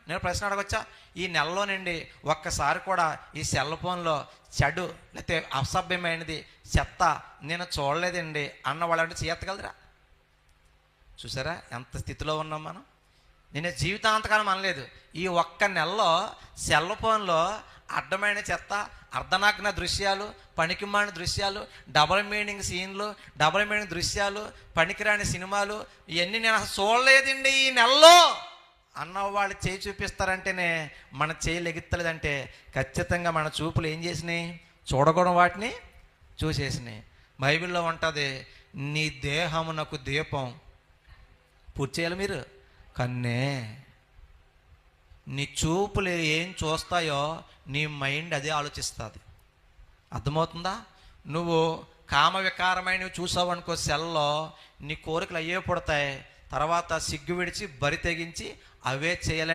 నేను ప్రశ్న అడగొచ్చా? ఈ నెలలోనండి ఒక్కసారి కూడా ఈ సెల్ ఫోన్లో చెడు లేకపోతే అసభ్యమైనది చెత్త నేను చూడలేదండి అన్న వాళ్ళంటే చేయగలరా? చూసారా ఎంత స్థితిలో ఉన్నాం మనం. నేను జీవితాంతకాలం అనలేదు, ఈ ఒక్క నెలలో సెల్ ఫోన్లో అడ్డమైన చెత్త, అర్ధనాగ్న దృశ్యాలు, పనికిమాలిన దృశ్యాలు, డబుల్ మీనింగ్ సీన్లు, డబుల్ మీనింగ్ దృశ్యాలు, పనికిరాని సినిమాలు, ఇవన్నీ నేను అసలు చూడలేదండి ఈ నెలలో అన్న వాళ్ళు చేయి చూపిస్తారంటేనే మన చేయి లెగిత్తలేదంటే ఖచ్చితంగా మన చూపులు ఏం చేసినాయి? చూడకూడని వాటిని చూసేసినాయి. బైబిల్లో ఉంటుంది, నీ దేహమునకు దీపం పూర్తి చేయాలి మీరు కన్నే. నీ చూపులు ఏం చూస్తాయో నీ మైండ్ అదే ఆలోచిస్తుంది. అర్థమవుతుందా? నువ్వు కామ వికారమైనవి చూసావు అనుకో సెల్లో, నీ కోరికలు అయ్యే పుడతాయి. తర్వాత సిగ్గు విడిచి బరి తెగించి అవే చేయాలి.